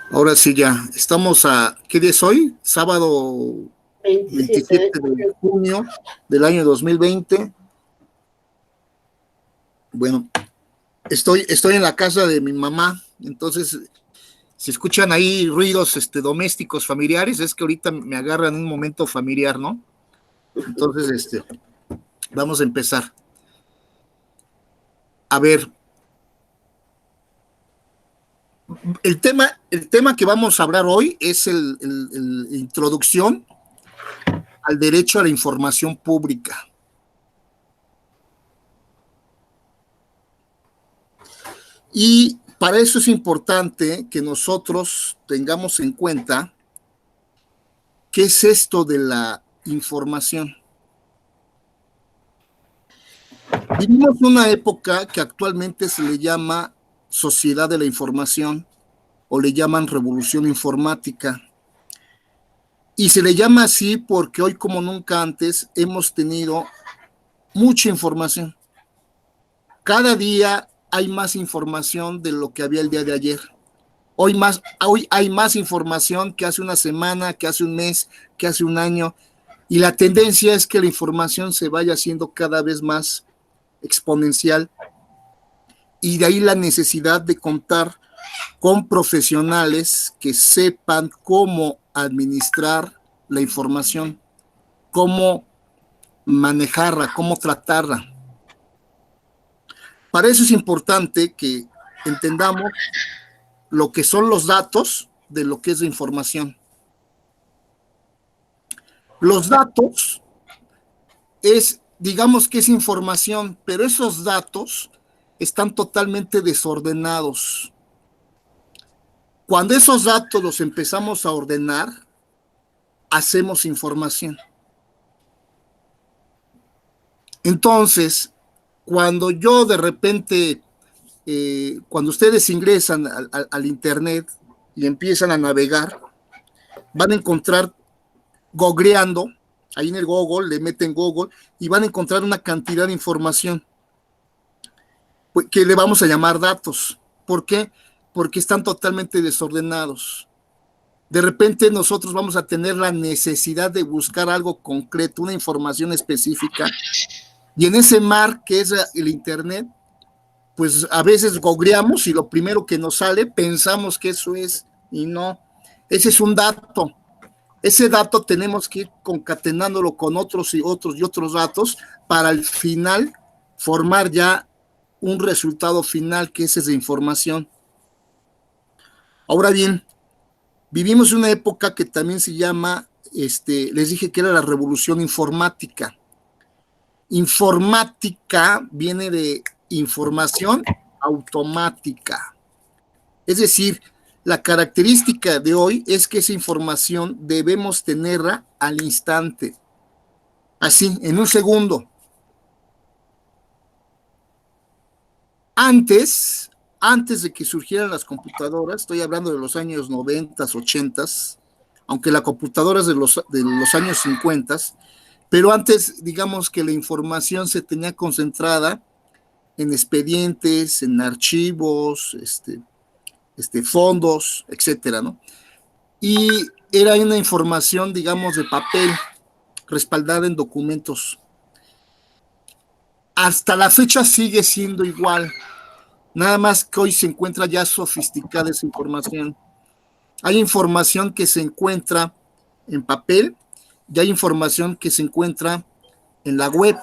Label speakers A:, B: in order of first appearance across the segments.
A: Ahora sí ya, estamos a, ¿qué día es hoy? Sábado
B: 27 de
A: 27 de
B: julio.
A: junio del año 2020. Bueno, estoy en la casa de mi mamá, entonces si escuchan ahí ruidos domésticos familiares, es que ahorita me agarran un momento familiar, ¿no? Entonces, vamos a empezar. A ver, el tema que vamos a hablar hoy es el introducción al derecho a la información pública. Y para eso es importante que nosotros tengamos en cuenta qué es esto de la información. Vivimos una época que actualmente se le llama sociedad de la información o le llaman revolución informática. Y se le llama así porque hoy como nunca antes hemos tenido mucha información. Cada día hay más información de lo que había el día de ayer. Hoy hay más información que hace una semana, que hace un mes, que hace un año. Y la tendencia es que la información se vaya haciendo cada vez más exponencial. Y de ahí la necesidad de contar con profesionales que sepan cómo administrar la información, cómo manejarla, cómo tratarla. Para eso es importante que entendamos lo que son los datos de lo que es la información. Los datos digamos que es información, pero esos datos están totalmente desordenados. Cuando esos datos los empezamos a ordenar, hacemos información. Entonces, cuando yo de repente, cuando ustedes ingresan al Internet y empiezan a navegar, van a encontrar googleando, ahí en el Google, le meten Google y van a encontrar una cantidad de información que le vamos a llamar datos. ¿Por qué? Porque están totalmente desordenados. De repente nosotros vamos a tener la necesidad de buscar algo concreto, una información específica, y en ese mar que es el Internet, pues a veces googleamos y lo primero que nos sale pensamos que eso es, y no, ese es un dato. Ese dato tenemos que ir concatenándolo con otros y otros y otros datos para al final formar ya un resultado final que es esa información. Ahora bien, vivimos una época que también se llama, les dije que era la revolución informática. Informática viene de información automática. Es decir, la característica de hoy es que esa información debemos tenerla al instante, así, en un segundo. Antes, antes de que surgieran las computadoras, estoy hablando de los años 90, 80, aunque la computadora es de los años 50, pero antes, digamos que la información se tenía concentrada en expedientes, en archivos, fondos, etcétera, ¿no? Y era una información, digamos, de papel, respaldada en documentos. Hasta la fecha sigue siendo igual, nada más que hoy se encuentra ya sofisticada esa información. Hay información que se encuentra en papel y hay información que se encuentra en la web.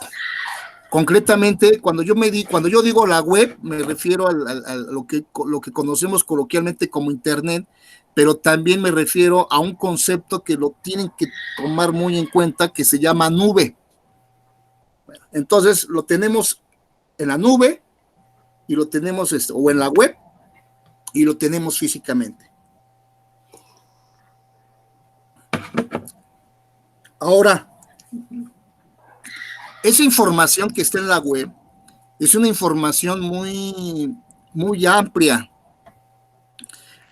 A: Concretamente, cuando yo digo la web, me refiero a lo que conocemos coloquialmente como Internet, pero también me refiero a un concepto que lo tienen que tomar muy en cuenta, que se llama nube. Entonces, lo tenemos en la nube y lo tenemos, o en la web, y lo tenemos físicamente. Ahora, esa información que está en la web es una información muy, muy amplia.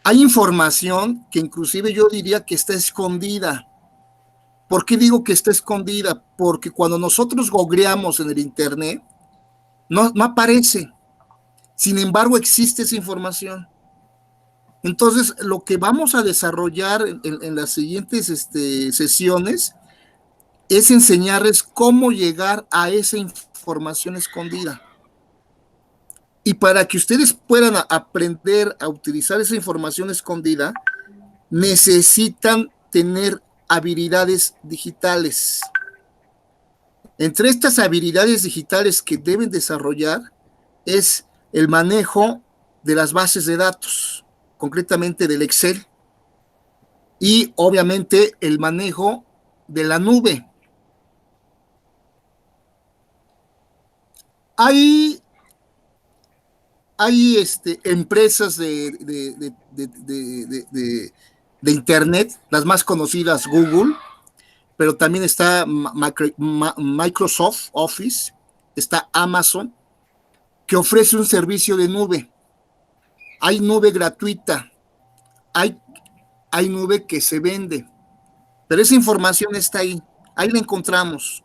A: Hay información que inclusive yo diría que está escondida. ¿Por qué digo que está escondida? Porque cuando nosotros googleamos en el Internet, no aparece. Sin embargo, existe esa información. Entonces, lo que vamos a desarrollar en las siguientes sesiones es enseñarles cómo llegar a esa información escondida. Y para que ustedes puedan aprender a utilizar esa información escondida, necesitan tener habilidades digitales. Entre estas habilidades digitales que deben desarrollar es el manejo de las bases de datos, concretamente del Excel, y obviamente el manejo de la nube. Hay empresas de Internet, las más conocidas Google, pero también está Microsoft Office, está Amazon, que ofrece un servicio de nube. Hay nube gratuita, hay nube que se vende, pero esa información está ahí la encontramos.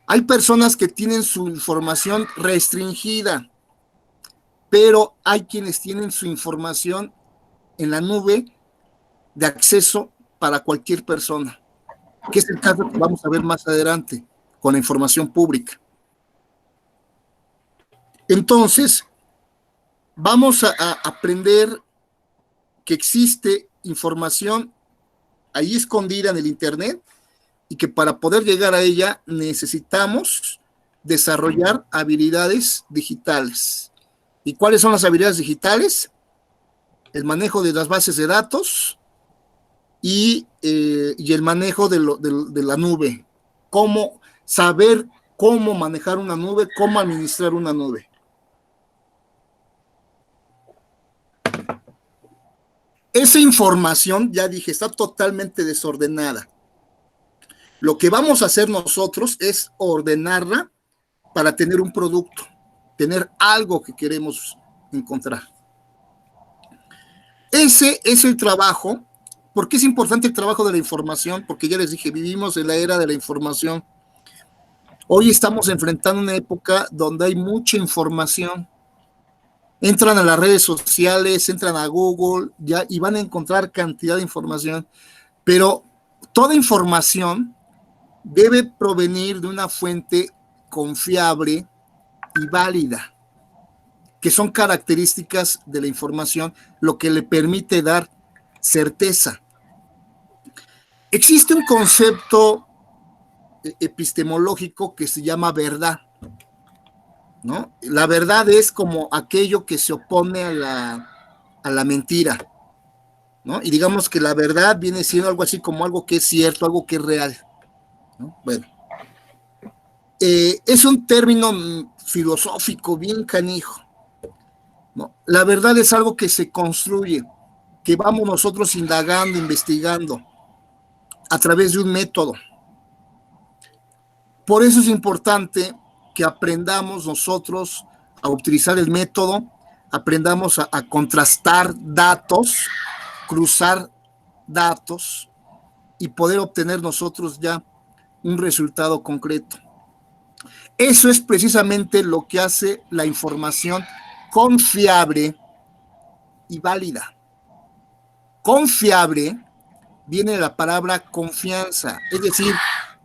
A: Hay personas que tienen su información restringida, pero hay quienes tienen su información en la nube de acceso para cualquier persona, que es el caso que vamos a ver más adelante con la información pública. Entonces, vamos a aprender que existe información ahí escondida en el Internet y que para poder llegar a ella necesitamos desarrollar habilidades digitales. ¿Y cuáles son las habilidades digitales? El manejo de las bases de datos y el manejo de la nube. Cómo saber cómo manejar una nube, cómo administrar una nube. Esa información, ya dije, está totalmente desordenada. Lo que vamos a hacer nosotros es ordenarla para tener un producto, tener algo que queremos encontrar. Ese es el trabajo. ¿Por qué es importante el trabajo de la información? Porque ya les dije, vivimos en la era de la información. Hoy estamos enfrentando una época donde hay mucha información. Entran a las redes sociales, entran a Google ya, y van a encontrar cantidad de información, pero toda información debe provenir de una fuente confiable y válida, que son características de la información, lo que le permite dar certeza. Existe un concepto epistemológico que se llama verdad, ¿no? La verdad es como aquello que se opone a la mentira, ¿no? Y digamos que la verdad viene siendo algo así como algo que es cierto, algo que es real, ¿no? Bueno, es un término filosófico bien canijo, ¿no? La verdad es algo que se construye, que vamos nosotros indagando, investigando a través de un método. Por eso es importante que aprendamos nosotros a utilizar el método, aprendamos a contrastar datos, cruzar datos y poder obtener nosotros ya un resultado concreto. Eso es precisamente lo que hace la información confiable y válida. Confiable viene de la palabra confianza, es decir,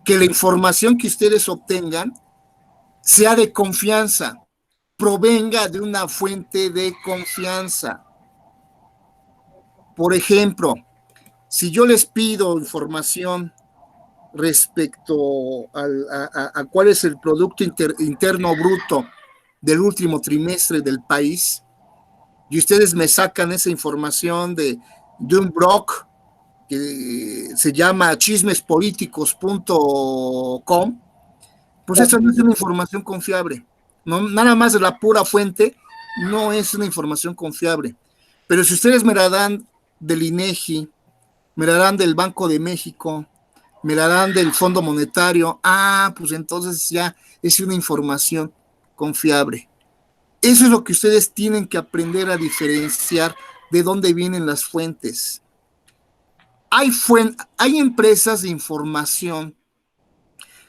A: que la información que ustedes obtengan sea de confianza, provenga de una fuente de confianza. Por ejemplo, si yo les pido información respecto a cuál es el Producto Interno Bruto del último trimestre del país, y ustedes me sacan esa información de un blog que se llama chismespoliticos.com, pues esa no es una información confiable. No, nada más de la pura fuente no es una información confiable. Pero si ustedes me la dan del INEGI, me la dan del Banco de México, me la dan del Fondo Monetario, pues entonces ya es una información confiable. Eso es lo que ustedes tienen que aprender a diferenciar de dónde vienen las fuentes. Hay empresas de información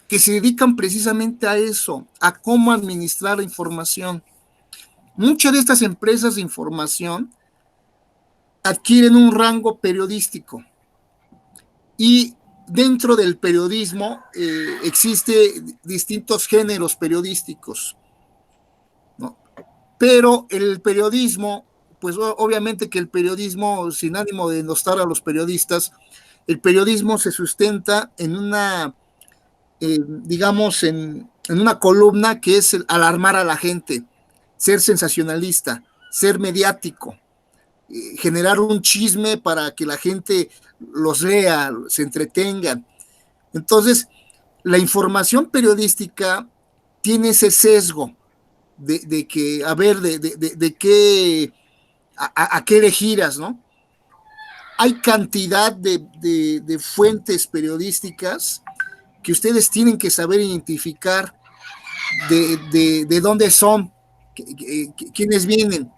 A: que se dedican precisamente a eso, a cómo administrar la información. Muchas de estas empresas de información adquieren un rango periodístico y dentro del periodismo existe distintos géneros periodísticos, ¿no? Pero el periodismo, pues obviamente que el periodismo, sin ánimo de enostar a los periodistas, el periodismo se sustenta en una, digamos, en una columna que es el alarmar a la gente, ser sensacionalista, ser mediático, generar un chisme para que la gente los lea, se entretengan. Entonces, la información periodística tiene ese sesgo de que, a ver, de qué, a qué le giras, ¿no? Hay cantidad de fuentes periodísticas que ustedes tienen que saber identificar de dónde son, quiénes vienen.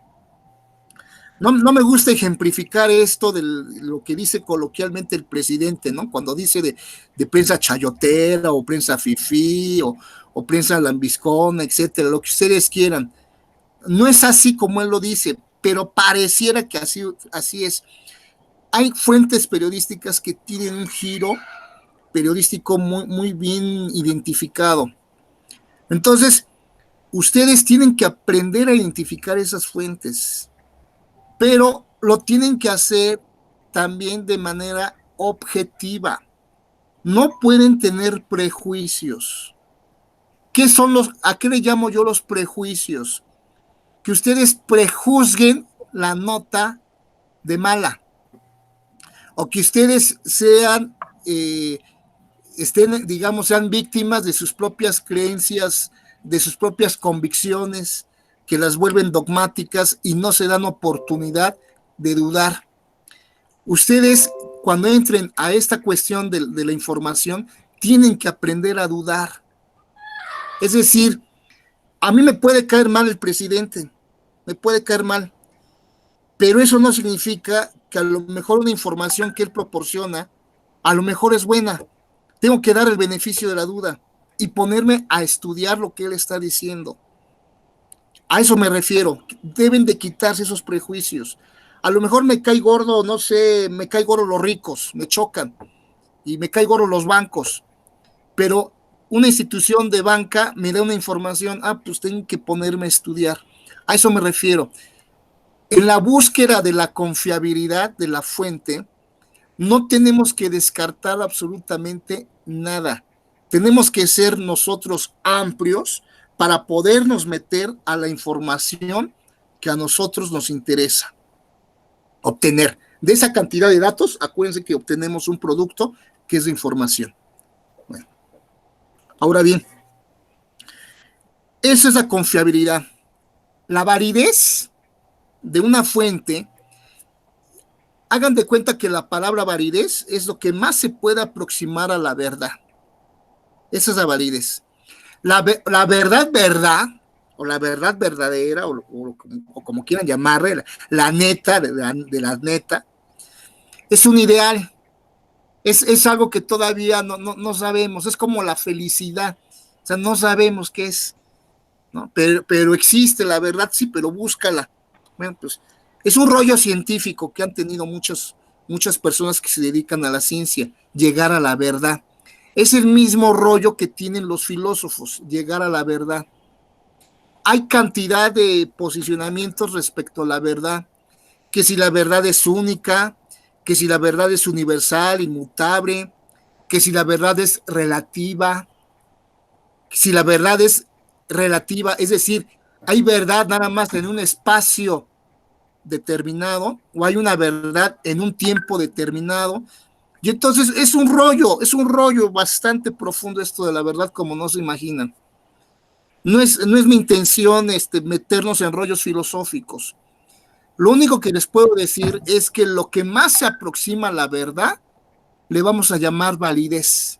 A: No me gusta ejemplificar esto de lo que dice coloquialmente el presidente, ¿no? Cuando dice de prensa chayotera o prensa fifí o prensa lambiscona, etcétera, lo que ustedes quieran. No es así como él lo dice, pero pareciera que así es. Hay fuentes periodísticas que tienen un giro periodístico muy bien identificado. Entonces, ustedes tienen que aprender a identificar esas fuentes, pero lo tienen que hacer también de manera objetiva. No pueden tener prejuicios. ¿A qué le llamo yo los prejuicios? Que ustedes prejuzguen la nota de mala, o que ustedes eh, digamos, sean víctimas de sus propias creencias, de sus propias convicciones, que las vuelven dogmáticas y no se dan oportunidad de dudar. Ustedes, cuando entren a esta cuestión de la información, tienen que aprender a dudar. Es decir, a mí me puede caer mal el presidente, me puede caer mal, pero eso no significa que a lo mejor una información que él proporciona, a lo mejor es buena. Tengo que dar el beneficio de la duda y ponerme a estudiar lo que él está diciendo. A eso me refiero. Deben de quitarse esos prejuicios. A lo mejor me cae gordo, no sé, me cae gordo los ricos, me chocan, y me cae gordo los bancos, pero una institución de banca me da una información, pues tengo que ponerme a estudiar. A eso me refiero. En la búsqueda de la confiabilidad de la fuente, no tenemos que descartar absolutamente nada. Tenemos que ser nosotros amplios para podernos meter a la información que a nosotros nos interesa obtener. De esa cantidad de datos, acuérdense que obtenemos un producto que es de información. Bueno, ahora bien, esa es la confiabilidad. La validez de una fuente, hagan de cuenta que la palabra validez es lo que más se puede aproximar a la verdad. Esa es la validez. La verdad, o la verdad verdadera, o como quieran llamarle, la neta de la neta, es un ideal. Es algo que todavía no sabemos. Es como la felicidad. O sea, no sabemos qué es, ¿no? Pero existe la verdad, sí, pero búscala. Bueno, pues es un rollo científico que han tenido muchas personas que se dedican a la ciencia, llegar a la verdad. Es el mismo rollo que tienen los filósofos, llegar a la verdad. Hay cantidad de posicionamientos respecto a la verdad, que si la verdad es única, que si la verdad es universal, inmutable, que si la verdad es relativa, si la verdad es relativa, es decir, hay verdad nada más en un espacio determinado o hay una verdad en un tiempo determinado. Y entonces es un rollo bastante profundo esto de la verdad como no se imaginan. No es mi intención meternos en rollos filosóficos. Lo único que les puedo decir es que lo que más se aproxima a la verdad le vamos a llamar validez.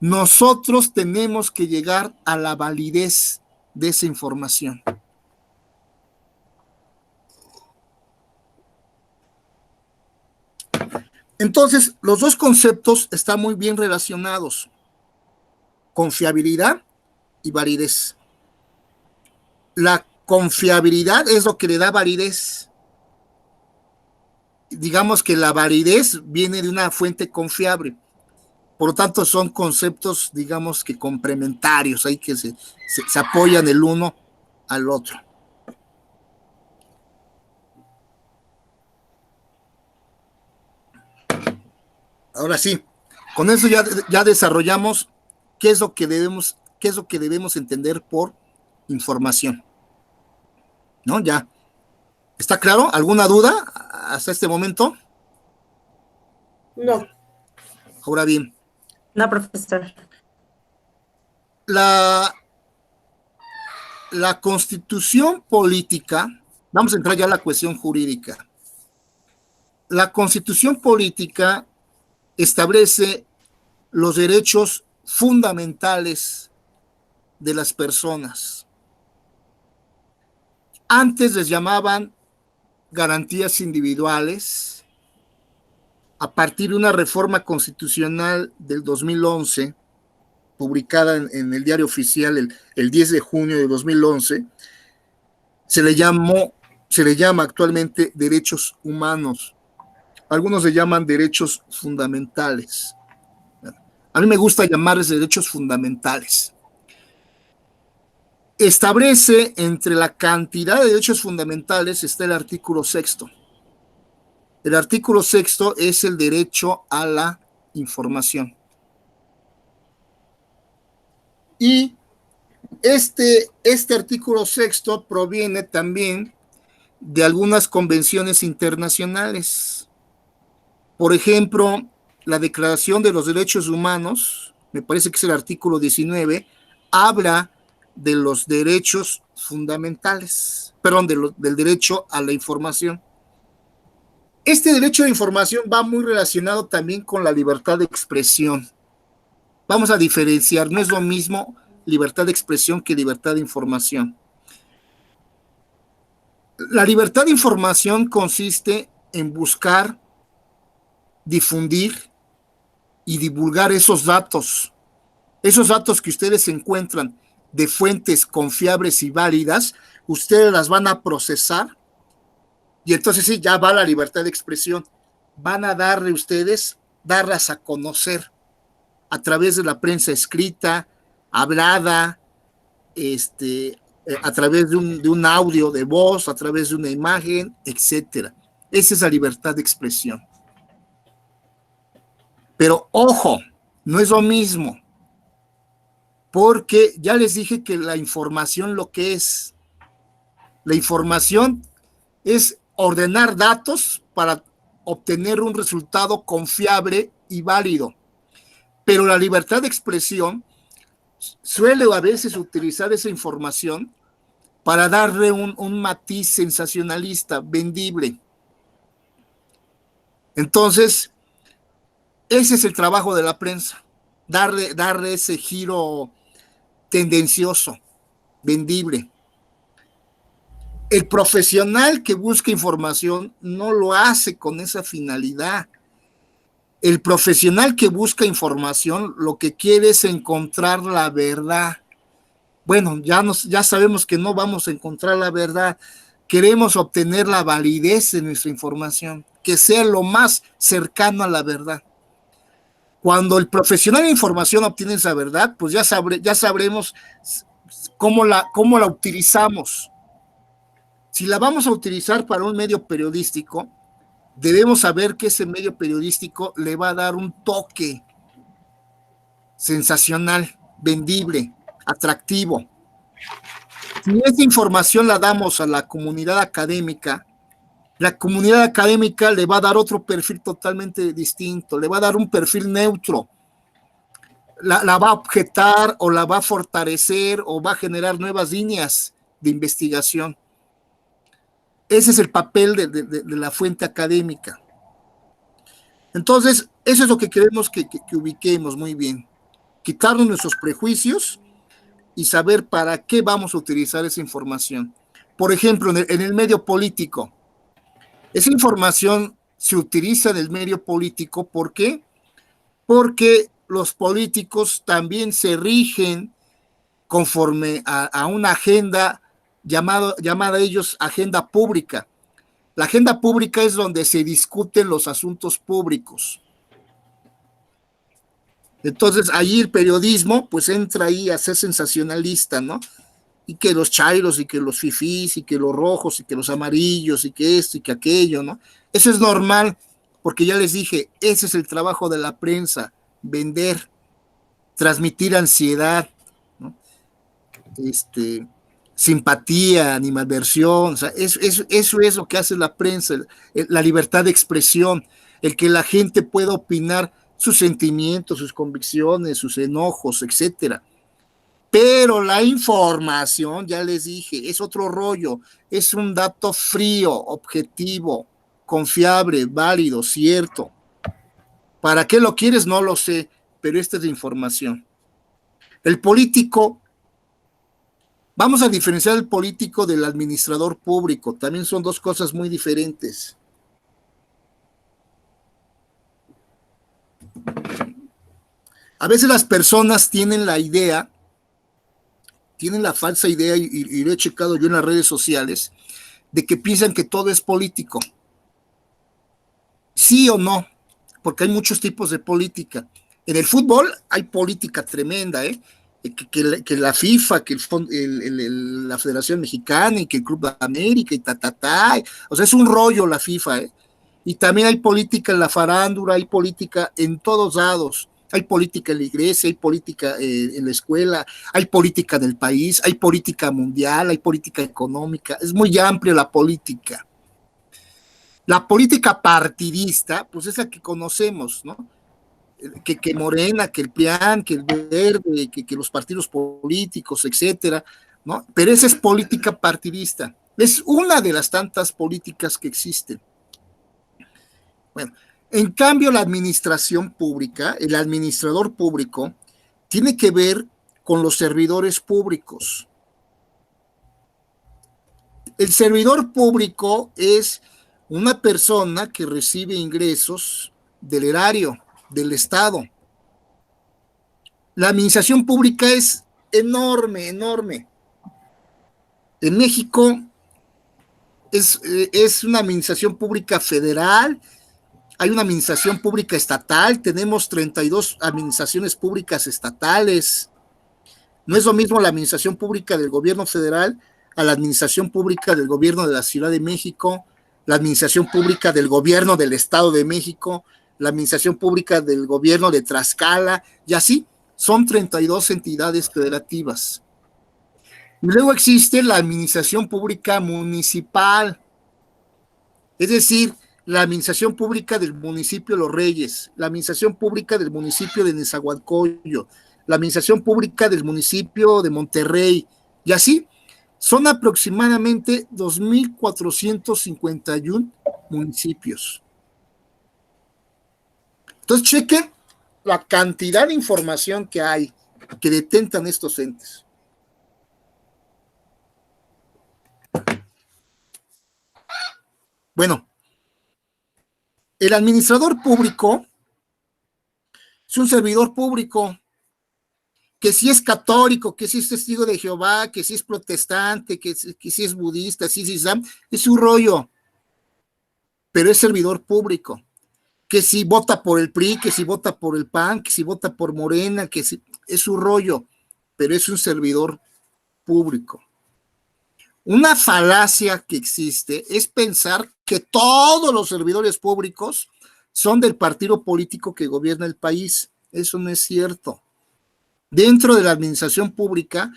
A: Nosotros tenemos que llegar a la validez de esa información. Entonces, los dos conceptos están muy bien relacionados: confiabilidad y validez. La confiabilidad es lo que le da validez. digamos que la validez viene de una fuente confiable. Por lo tanto, son conceptos, digamos que complementarios, hay que se apoyan el uno al otro. Ahora sí, con eso ya desarrollamos qué es lo que debemos entender por información. ¿No? Ya. ¿Está claro? ¿Alguna duda hasta este momento?
B: No.
A: Ahora bien.
B: No, profesor.
A: La constitución política, vamos a entrar ya a la cuestión jurídica. La constitución política establece los derechos fundamentales de las personas. Antes les llamaban garantías individuales. A partir de una reforma constitucional del 2011, publicada en el Diario Oficial el 10 de junio de 2011, se le llama actualmente derechos humanos. Algunos le llaman derechos fundamentales. A mí me gusta llamarles derechos fundamentales. Establece entre la cantidad de derechos fundamentales está el artículo 6. El artículo 6 es el derecho a la información. Y este artículo 6 proviene también de algunas convenciones internacionales. Por ejemplo, la Declaración de los Derechos Humanos, me parece que es el artículo 19, habla de los derechos fundamentales, perdón, del derecho a la información. Este derecho a la información va muy relacionado también con la libertad de expresión. Vamos a diferenciar, no es lo mismo libertad de expresión que libertad de información. La libertad de información consiste en buscar, difundir y divulgar esos datos que ustedes encuentran de fuentes confiables y válidas, ustedes las van a procesar y entonces sí, ya va la libertad de expresión. Van a darlas a conocer a través de la prensa escrita, hablada, a través de un audio de voz, a través de una imagen, etcétera. Esa es la libertad de expresión. Pero ojo, no es lo mismo, porque ya les dije que la información lo que es. La información es ordenar datos para obtener un resultado confiable y válido. Pero la libertad de expresión suele a veces utilizar esa información para darle un matiz sensacionalista, vendible. Entonces, ese es el trabajo de la prensa, darle ese giro tendencioso, vendible. El profesional que busca información no lo hace con esa finalidad. El profesional que busca información lo que quiere es encontrar la verdad. Bueno, ya sabemos que no vamos a encontrar la verdad. Queremos obtener la validez de nuestra información, que sea lo más cercano a la verdad. Cuando el profesional de información obtiene esa verdad, pues ya sabremos cómo la utilizamos. Si la vamos a utilizar para un medio periodístico, debemos saber que ese medio periodístico le va a dar un toque sensacional, vendible, atractivo. Si esta información la damos a la comunidad académica, la comunidad académica le va a dar otro perfil totalmente distinto, le va a dar un perfil neutro, la va a objetar o la va a fortalecer o va a generar nuevas líneas de investigación. Ese es el papel de la fuente académica. Entonces, eso es lo que queremos que ubiquemos muy bien. Quitarnos nuestros prejuicios y saber para qué vamos a utilizar esa información. Por ejemplo, en el medio político, esa información se utiliza en el medio político. ¿Por qué? Porque los políticos también se rigen conforme a una agenda llamada ellos agenda pública. La agenda pública es donde se discuten los asuntos públicos. Entonces, ahí el periodismo, pues entra ahí a ser sensacionalista, ¿no? Y que los chairos, y que los fifís, y que los rojos, y que los amarillos, y que esto, y que aquello, ¿no? Eso es normal, porque ya les dije, ese es el trabajo de la prensa, vender, transmitir ansiedad, ¿no? Simpatía, animadversión, o sea, eso es lo que hace la prensa, la libertad de expresión, el que la gente pueda opinar sus sentimientos, sus convicciones, sus enojos, etcétera. Pero la información, ya les dije, es otro rollo, es un dato frío, objetivo, confiable, válido, cierto. ¿Para qué lo quieres? No lo sé, pero esta es la información. El político, vamos a diferenciar el político del administrador público, también son dos cosas muy diferentes. A veces las personas tienen la idea, tienen la falsa idea, y lo he checado yo en las redes sociales, de que piensan que todo es político. Sí o no, porque hay muchos tipos de política. En el fútbol hay política tremenda, ¿eh? Que la FIFA, que la Federación Mexicana, y que el Club de América, y o sea, es un rollo la FIFA, ¿eh? Y también hay política en la farándula, hay política en todos lados. Hay política en la iglesia, hay política en la escuela, hay política del país, hay política mundial, hay política económica. Es muy amplia la política. La política partidista, pues es la que conocemos, ¿no? Que Morena, que el PRIAN, que el Verde, que los partidos políticos, etcétera, ¿no? Pero esa es política partidista. Es una de las tantas políticas que existen. Bueno, en cambio, la administración pública, el administrador público, tiene que ver con los servidores públicos. El servidor público es una persona que recibe ingresos del erario, del Estado. La administración pública es enorme, enorme. En México es una administración pública federal, hay una administración pública estatal, tenemos 32 administraciones públicas estatales. No es lo mismo la administración pública del gobierno federal a la administración pública del gobierno de la Ciudad de México, la administración pública del gobierno del Estado de México, la administración pública del gobierno de Tlaxcala, y así son 32 entidades federativas. Y luego existe la administración pública municipal, es decir, la administración pública del municipio de Los Reyes, la administración pública del municipio de Nezahualcóyotl, la administración pública del municipio de Monterrey, y así son aproximadamente 2,451 municipios. Entonces, chequen la cantidad de información que hay, que detentan estos entes. Bueno, el administrador público es un servidor público, que si es católico, que si es testigo de Jehová, que si es protestante, que si es budista, si es islam, es un rollo, pero es servidor público. Que si vota por el PRI, que si vota por el PAN, que si vota por Morena, que si, es un rollo, pero es un servidor público. Una falacia que existe es pensar que todos los servidores públicos son del partido político que gobierna el país. Eso no es cierto. Dentro de la administración pública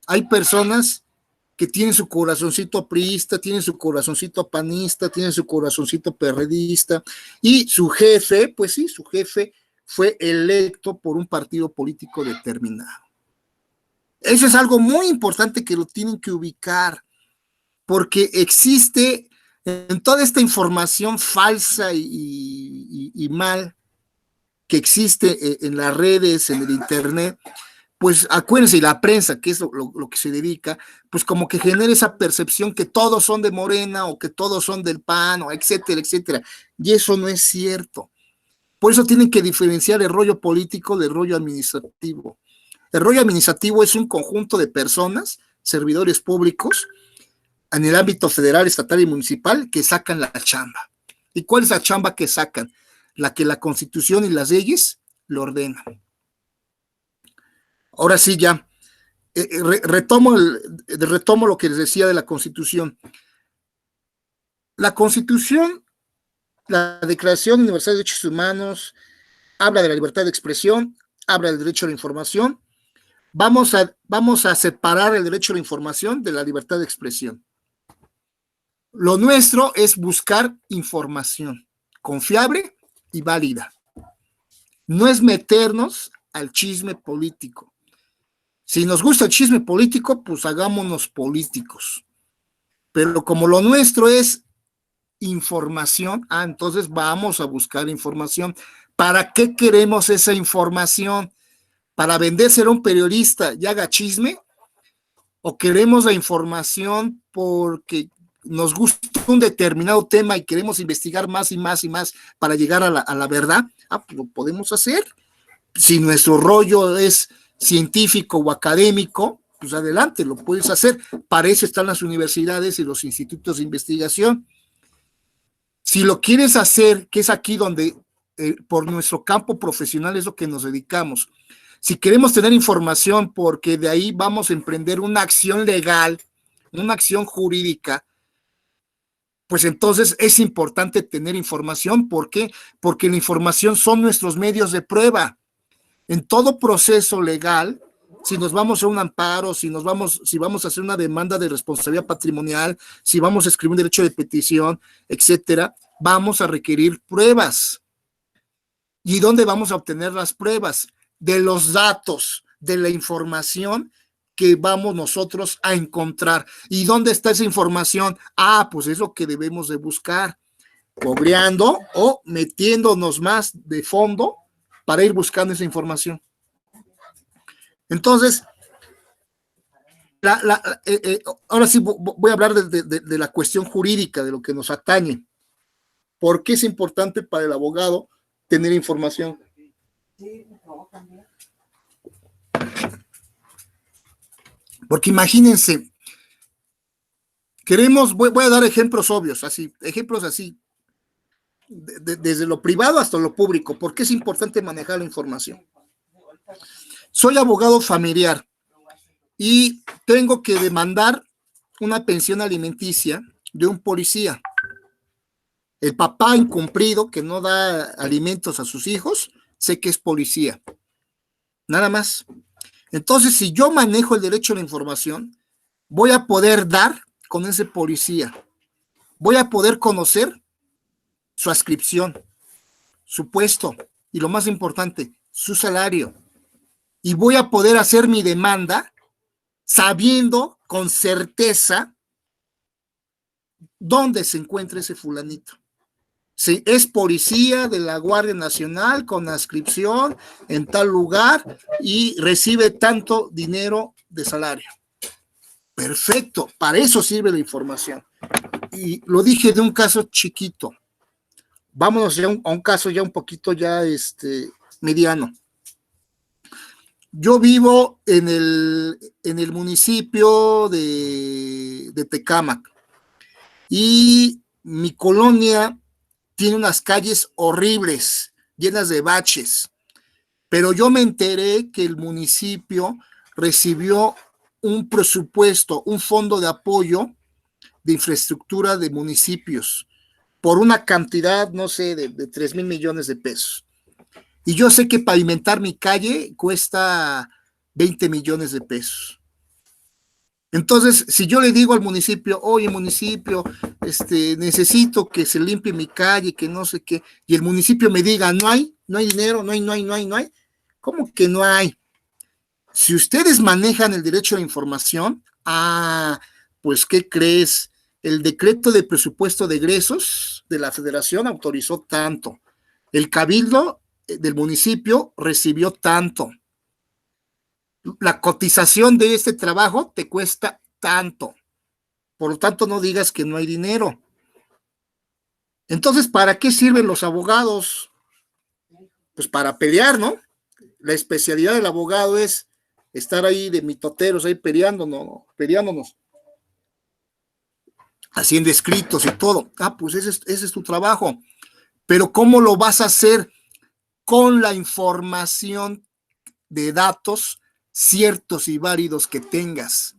A: hay personas que tienen su corazoncito priista, tienen su corazoncito panista, tienen su corazoncito perredista, y su jefe, pues sí, su jefe fue electo por un partido político determinado. Eso es algo muy importante que lo tienen que ubicar, porque existe en toda esta información falsa y mal que existe en las redes, en el internet, pues acuérdense, y la prensa, que es lo que se dedica, pues como que genera esa percepción que todos son de Morena, o que todos son del PAN, o etcétera, etcétera, y eso no es cierto. Por eso tienen que diferenciar el rollo político del rollo administrativo. El rollo administrativo es un conjunto de personas, servidores públicos, en el ámbito federal, estatal y municipal que sacan la chamba. ¿Y cuál es la chamba que sacan? La que la Constitución y las leyes lo ordenan. Ahora sí ya, retomo lo que les decía de la Constitución. La Constitución, la Declaración Universal de Derechos Humanos, habla de la libertad de expresión, habla del derecho a la información. Vamos a separar el derecho a la información de la libertad de expresión. Lo nuestro es buscar información confiable y válida. No es meternos al chisme político. Si nos gusta el chisme político, pues hagámonos políticos. Pero como lo nuestro es información, entonces vamos a buscar información. ¿Para qué queremos esa información? ¿Para vendérsela a un periodista y haga chisme? ¿O queremos la información porque nos gusta un determinado tema y queremos investigar más y más y más para llegar a la verdad? Pues lo podemos hacer. Si nuestro rollo es científico o académico, pues adelante, lo puedes hacer. Para eso están las universidades y los institutos de investigación. Si lo quieres hacer, que es aquí donde por nuestro campo profesional es lo que nos dedicamos. Si queremos tener información porque de ahí vamos a emprender una acción legal, una acción jurídica, pues entonces es importante tener información. ¿Por qué? Porque la información son nuestros medios de prueba. En todo proceso legal, si nos vamos a un amparo, si vamos a hacer una demanda de responsabilidad patrimonial, si vamos a escribir un derecho de petición, etcétera, vamos a requerir pruebas. ¿Y dónde vamos a obtener las pruebas? De los datos, de la información que vamos nosotros a encontrar. ¿Y dónde está esa información? Pues es lo que debemos de buscar, cobreando o metiéndonos más de fondo para ir buscando esa información. Entonces, ahora sí voy a hablar de la cuestión jurídica, de lo que nos atañe. ¿Por qué es importante para el abogado tener información? Porque imagínense, voy a dar ejemplos obvios, ejemplos así, desde lo privado hasta lo público. ¿Por qué es importante manejar la información? Soy abogado familiar y tengo que demandar una pensión alimenticia de un policía. El papá incumplido que no da alimentos a sus hijos, sé que es policía. Nada más. Entonces, si yo manejo el derecho a la información, voy a poder dar con ese policía. Voy a poder conocer su adscripción, su puesto y lo más importante, su salario. Y voy a poder hacer mi demanda sabiendo con certeza dónde se encuentra ese fulanito. Si es policía de la Guardia Nacional con adscripción en tal lugar y recibe tanto dinero de salario. Perfecto, para eso sirve la información. Y lo dije de un caso chiquito. Vámonos ya a un caso ya un poquito ya mediano. Yo vivo en el municipio de Tecámac y mi colonia tiene unas calles horribles, llenas de baches, pero yo me enteré que el municipio recibió un presupuesto, un fondo de apoyo de infraestructura de municipios por una cantidad, no sé, de 3,000 millones de pesos. Y yo sé que pavimentar mi calle cuesta 20 millones de pesos. Entonces, si yo le digo al municipio, oye, municipio, necesito que se limpie mi calle, que no sé qué, y el municipio me diga, no hay dinero, no hay, ¿cómo que no hay? Si ustedes manejan el derecho a la información, pues, ¿qué crees? El decreto de presupuesto de egresos de la Federación autorizó tanto. El cabildo del municipio recibió tanto. La cotización de este trabajo te cuesta tanto. Por lo tanto, no digas que no hay dinero. Entonces, ¿para qué sirven los abogados? Pues para pelear, ¿no? La especialidad del abogado es estar ahí de mitoteros, ahí peleándonos. haciendo escritos y todo. Pues ese es tu trabajo. Pero ¿cómo lo vas a hacer? Con la información de datos ciertos y válidos que tengas.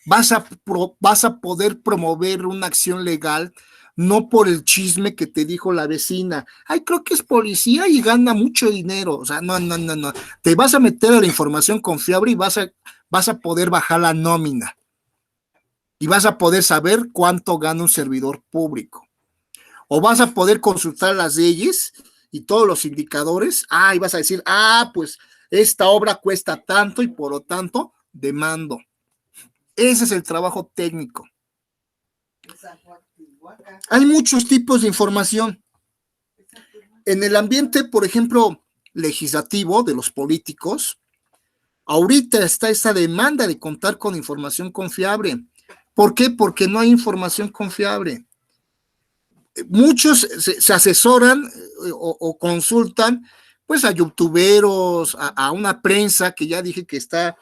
A: Vas a poder promover una acción legal no por el chisme que te dijo la vecina. Ay, creo que es policía y gana mucho dinero. O sea, no. Te vas a meter a la información confiable y vas a poder bajar la nómina. Y vas a poder saber cuánto gana un servidor público. O vas a poder consultar las leyes y todos los indicadores. Y vas a decir, pues esta obra cuesta tanto y por lo tanto demando. Ese es el trabajo técnico. Hay muchos tipos de información. En el ambiente, por ejemplo, legislativo de los políticos, ahorita está esta demanda de contar con información confiable. ¿Por qué? Porque no hay información confiable. Muchos se asesoran o consultan pues a youtuberos, a una prensa que ya dije que está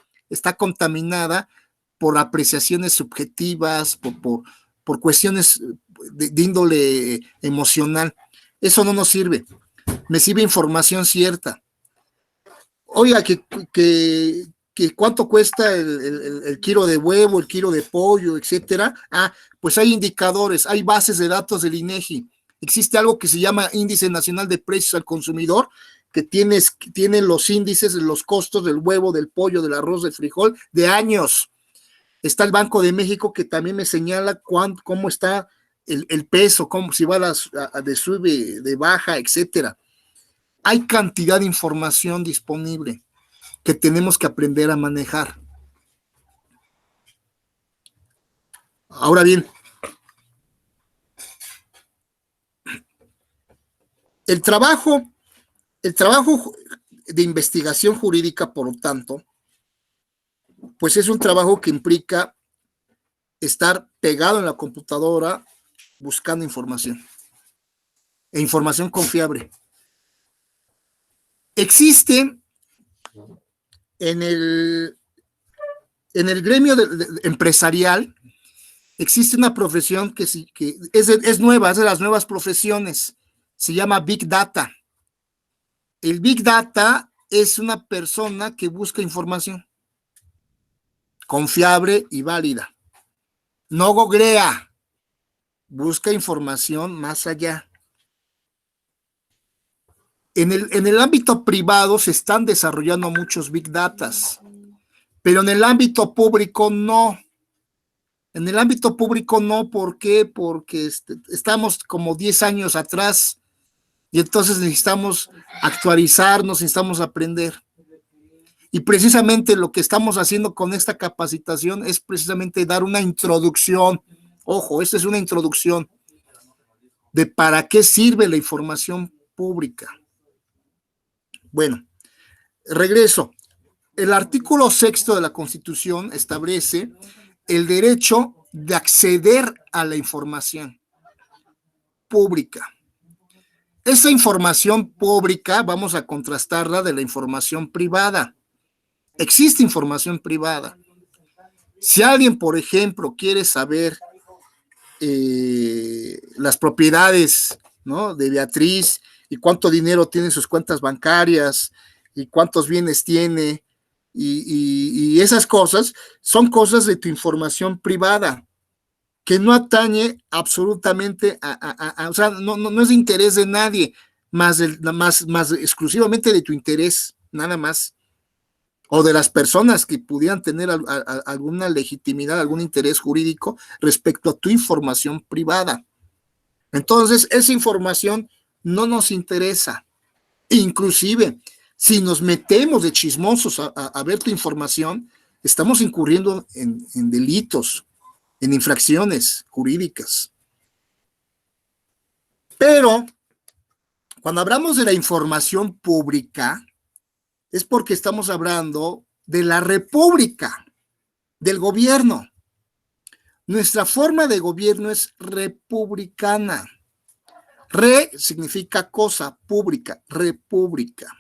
A: contaminada por apreciaciones subjetivas, por cuestiones de índole emocional. Eso no nos sirve. Me sirve información cierta. Oiga, que cuánto cuesta el kilo de huevo, el kilo de pollo, etcétera. Pues hay indicadores, hay bases de datos del INEGI. Existe algo que se llama Índice Nacional de Precios al Consumidor, que tiene los índices de los costos del huevo, del pollo, del arroz, del frijol, de años. Está el Banco de México que también me señala cómo está el peso, si va de sube, de baja, etcétera. Hay cantidad de información disponible que tenemos que aprender a manejar. Ahora bien, el trabajo de investigación jurídica, por lo tanto, pues es un trabajo que implica estar pegado en la computadora buscando información e información confiable. Existe en el gremio empresarial, existe una profesión que es nueva, es de las nuevas profesiones, se llama Big Data. El Big Data es una persona que busca información confiable y válida. No googlea, busca información más allá. En el ámbito privado se están desarrollando muchos Big Datas, pero en el ámbito público no. En el ámbito público no, ¿por qué? Porque estamos como 10 años atrás y entonces necesitamos actualizarnos, necesitamos aprender. Y precisamente lo que estamos haciendo con esta capacitación es precisamente dar una introducción. Ojo, esta es una introducción de para qué sirve la información pública. Bueno, regreso. El artículo 6º de la Constitución establece el derecho de acceder a la información pública. Esa información pública vamos a contrastarla de la información privada. Existe información privada. Si alguien, por ejemplo, quiere saber las propiedades, ¿no?, de Beatriz y cuánto dinero tiene en sus cuentas bancarias y cuántos bienes tiene y esas cosas, son cosas de tu información privada que no atañe absolutamente o sea, no es de interés de nadie, más exclusivamente de tu interés, nada más, o de las personas que pudieran tener alguna legitimidad, algún interés jurídico respecto a tu información privada. Entonces, esa información no nos interesa. Inclusive, si nos metemos de chismosos a ver tu información, estamos incurriendo en delitos, en infracciones jurídicas. Pero, cuando hablamos de la información pública, es porque estamos hablando de la república, del gobierno. Nuestra forma de gobierno es republicana. Re significa cosa, pública, república.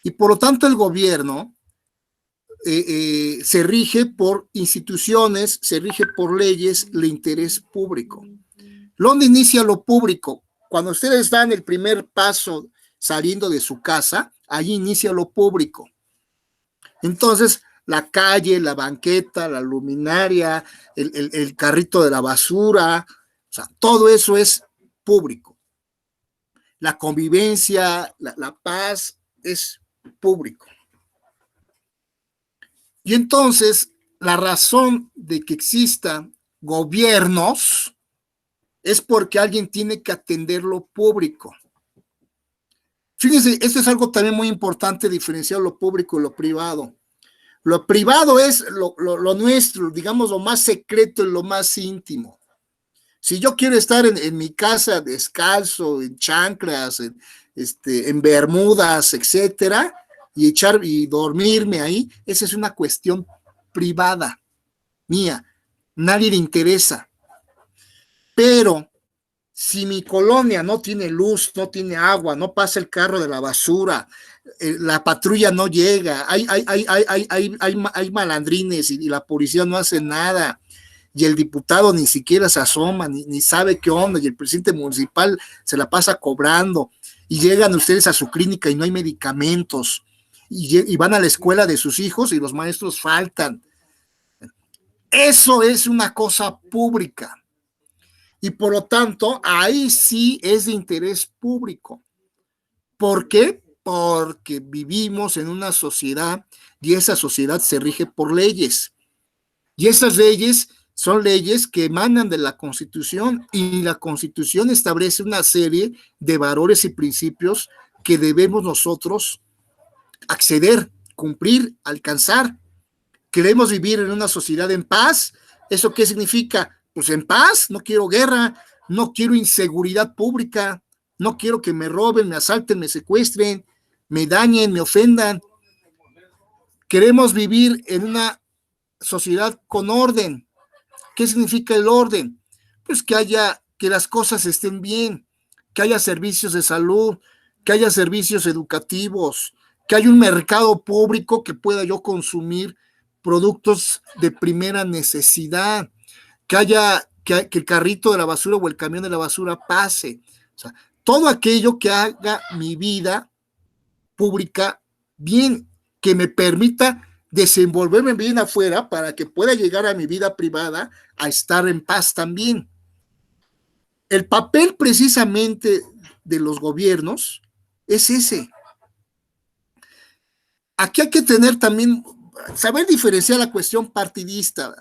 A: Y por lo tanto el gobierno se rige por instituciones, se rige por leyes, el interés público. ¿Dónde inicia lo público? Cuando ustedes dan el primer paso saliendo de su casa, ahí inicia lo público. Entonces, la calle, la banqueta, la luminaria, el carrito de la basura, o sea, todo eso es público. La convivencia, la paz es público. Y entonces, la razón de que existan gobiernos es porque alguien tiene que atender lo público. Fíjense, esto es algo también muy importante, diferenciar lo público y lo privado. Lo privado es lo nuestro, digamos, lo más secreto y lo más íntimo. Si yo quiero estar en mi casa descalzo, en chanclas, en bermudas, etcétera, y dormirme ahí, esa es una cuestión privada mía. Nadie le interesa. Pero si mi colonia no tiene luz, no tiene agua, no pasa el carro de la basura, la patrulla no llega, hay malandrines y la policía no hace nada, y el diputado ni siquiera se asoma, ni sabe qué onda, y el presidente municipal se la pasa cobrando, y llegan ustedes a su clínica y no hay medicamentos, y van a la escuela de sus hijos y los maestros faltan. Eso es una cosa pública. Y por lo tanto, ahí sí es de interés público. ¿Por qué? Porque vivimos en una sociedad y esa sociedad se rige por leyes. Y esas leyes son leyes que emanan de la Constitución y la Constitución establece una serie de valores y principios que debemos nosotros acceder, cumplir, alcanzar. ¿Queremos vivir en una sociedad en paz? ¿Eso qué significa? Pues en paz, no quiero guerra, no quiero inseguridad pública, no quiero que me roben, me asalten, me secuestren, me dañen, me ofendan. Queremos vivir en una sociedad con orden. ¿Qué significa el orden? Pues que las cosas estén bien, que haya servicios de salud, que haya servicios educativos, que haya un mercado público que pueda yo consumir productos de primera necesidad, que el carrito de la basura o el camión de la basura pase. O sea, todo aquello que haga mi vida pública bien, que me permita desenvolverme bien afuera para que pueda llegar a mi vida privada a estar en paz también. El papel precisamente de los gobiernos es ese. Aquí hay que tener también, saber diferenciar la cuestión partidista.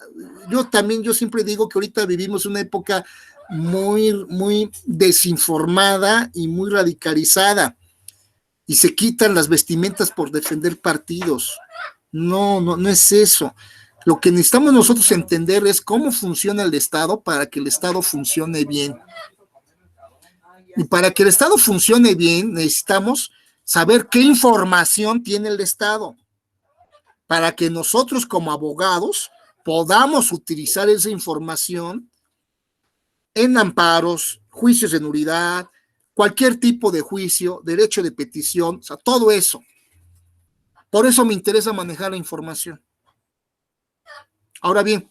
A: Yo siempre digo que ahorita vivimos una época muy desinformada y muy radicalizada y se quitan las vestimentas por defender partidos. No es eso. Lo que necesitamos nosotros entender es cómo funciona el Estado para que el Estado funcione bien. Y para que el Estado funcione bien, necesitamos saber qué información tiene el Estado, para que nosotros como abogados podamos utilizar esa información en amparos, juicios de nulidad, cualquier tipo de juicio, derecho de petición, o sea, todo eso. Por eso me interesa manejar la información. Ahora bien,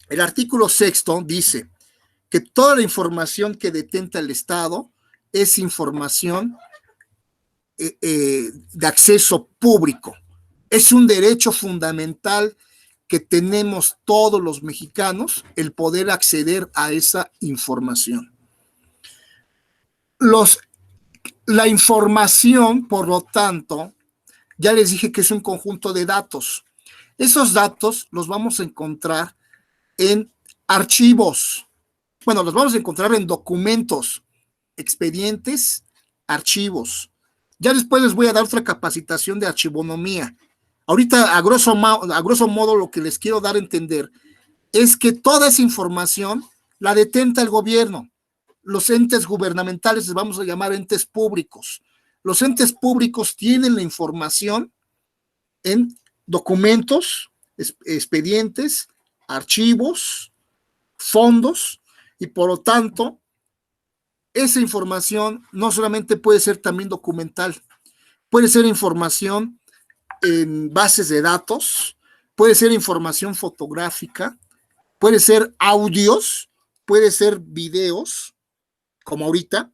A: el artículo 6 dice que toda la información que detenta el Estado es información de acceso público. Es un derecho fundamental que tenemos todos los mexicanos, el poder acceder a esa información. La información, por lo tanto, ya les dije que es un conjunto de datos. Esos datos los vamos a encontrar en archivos. Bueno, los vamos a encontrar en documentos, expedientes, archivos. Ya después les voy a dar otra capacitación de archivonomía. Ahorita, a grosso modo, lo que les quiero dar a entender es que toda esa información la detenta el gobierno. Los entes gubernamentales les vamos a llamar entes públicos. Los entes públicos tienen la información en documentos, expedientes, archivos, fondos, y por lo tanto, esa información no solamente puede ser también documental, puede ser información en bases de datos, puede ser información fotográfica, puede ser audios, puede ser videos, como ahorita.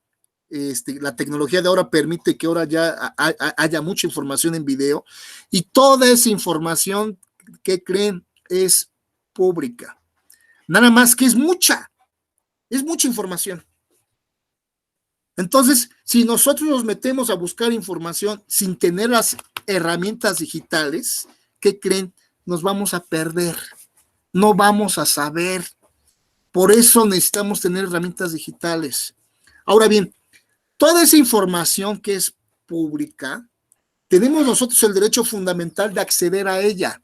A: La tecnología de ahora permite que ahora ya haya mucha información en video, y toda esa información que creen es pública. Nada más que es mucha información. Entonces, si nosotros nos metemos a buscar información sin tener las herramientas digitales, ¿qué creen? Nos vamos a perder, no vamos a saber. Por eso necesitamos tener herramientas digitales. Ahora bien, toda esa información que es pública, tenemos nosotros el derecho fundamental de acceder a ella.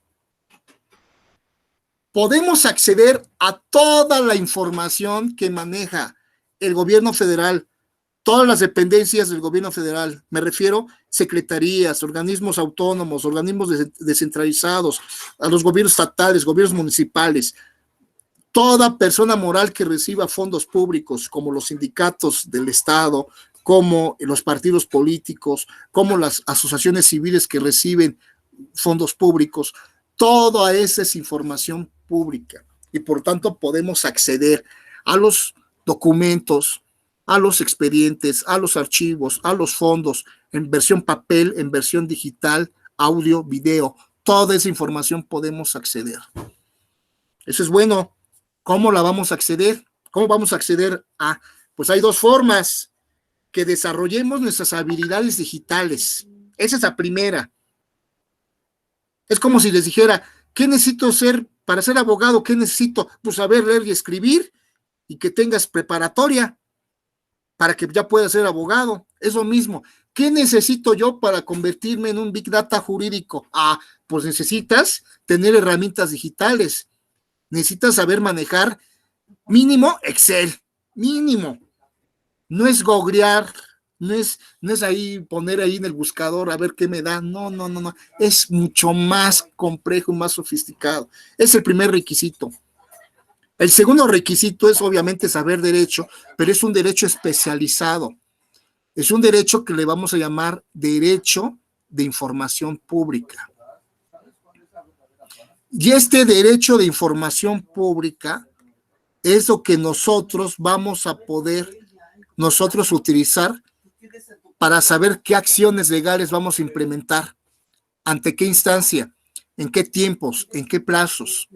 A: Podemos acceder a toda la información que maneja el gobierno federal, todas las dependencias del gobierno federal, me refiero secretarías, organismos autónomos, organismos descentralizados, a los gobiernos estatales, gobiernos municipales, toda persona moral que reciba fondos públicos, como los sindicatos del Estado, como los partidos políticos, como las asociaciones civiles que reciben fondos públicos, toda esa es información pública, y por tanto podemos acceder a los documentos, a los expedientes, a los archivos, a los fondos, en versión papel, en versión digital, audio, video. Toda esa información podemos acceder. Eso es bueno. ¿Cómo la vamos a acceder? ¿Cómo vamos a acceder a? Pues hay dos formas: que desarrollemos nuestras habilidades digitales. Esa es la primera. Es como si les dijera, ¿qué necesito ser para ser abogado? ¿Qué necesito? Pues saber leer y escribir, y que tengas preparatoria para que ya puedas ser abogado. Es lo mismo. ¿Qué necesito yo para convertirme en un Big Data jurídico? Pues necesitas tener herramientas digitales. Necesitas saber manejar mínimo Excel, mínimo. No es googlear, no es ahí poner ahí en el buscador a ver qué me da. No. Es mucho más complejo, más sofisticado. Es el primer requisito. El segundo requisito es obviamente saber derecho, pero es un derecho especializado. Es un derecho que le vamos a llamar derecho de información pública. Y este derecho de información pública es lo que nosotros vamos a poder utilizar para saber qué acciones legales vamos a implementar, ante qué instancia, en qué tiempos, en qué plazos.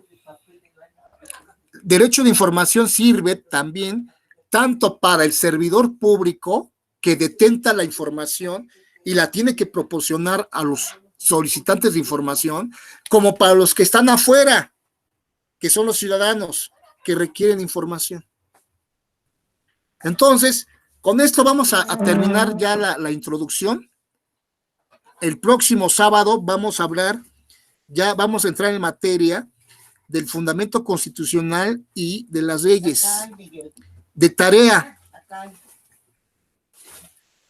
A: Derecho de información sirve también tanto para el servidor público que detenta la información y la tiene que proporcionar a los solicitantes de información, como para los que están afuera, que son los ciudadanos que requieren información. Entonces, con esto vamos a terminar ya la introducción. El próximo sábado vamos a hablar, ya vamos a entrar en materia del fundamento constitucional y de las leyes. De tarea,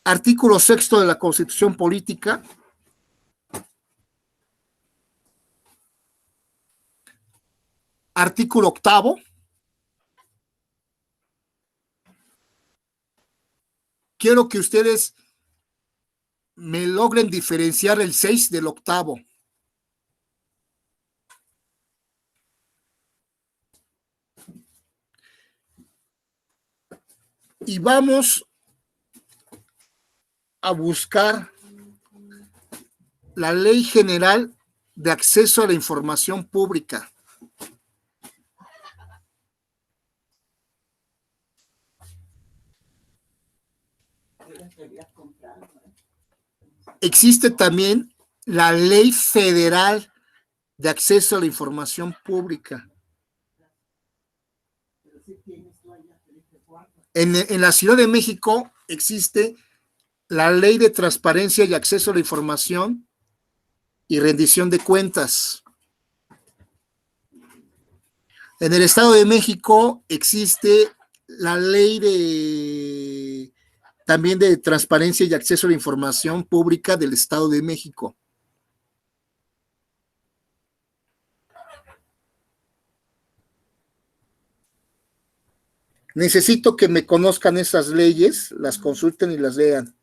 A: artículo 6 de la Constitución Política, artículo 8, quiero que ustedes me logren diferenciar el 6 del 8. Y vamos a buscar la Ley General de Acceso a la Información Pública. Existe también la Ley Federal de Acceso a la Información Pública. En la Ciudad de México existe la Ley de Transparencia y Acceso a la Información y Rendición de Cuentas. En el Estado de México existe la Ley también de Transparencia y Acceso a la Información Pública del Estado de México. Necesito que me conozcan esas leyes, las consulten y las lean.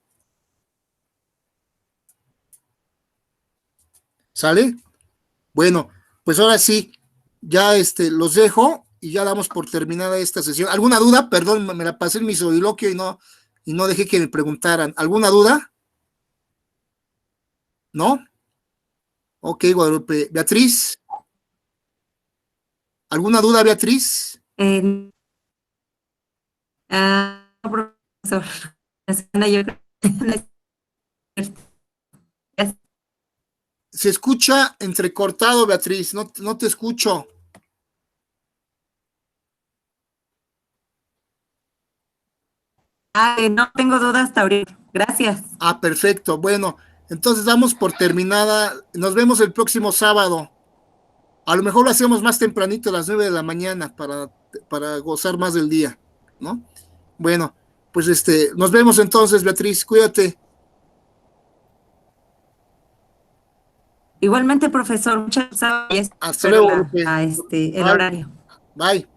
A: ¿Sale? Bueno, pues ahora sí, ya los dejo y ya damos por terminada esta sesión. ¿Alguna duda? Perdón, me la pasé en mi soliloquio y no dejé que me preguntaran. ¿Alguna duda? ¿No? Ok, Guadalupe. Beatriz, ¿alguna duda, Beatriz?
B: No, profesor. Ana, yo creo que no es cierto.
A: Se escucha entrecortado, Beatriz, no te escucho.
B: No tengo dudas hasta ahorita. Gracias.
A: Ah, perfecto. Bueno, entonces damos por terminada. Nos vemos el próximo sábado. A lo mejor lo hacemos más tempranito, a las 9 de la mañana, para gozar más del día, ¿no? Bueno, pues nos vemos entonces, Beatriz, cuídate.
B: Igualmente, profesor, muchas gracias. Ya
A: Hasta
B: espero
A: luego, Lupe.
B: el
A: Bye.
B: horario.
A: Bye.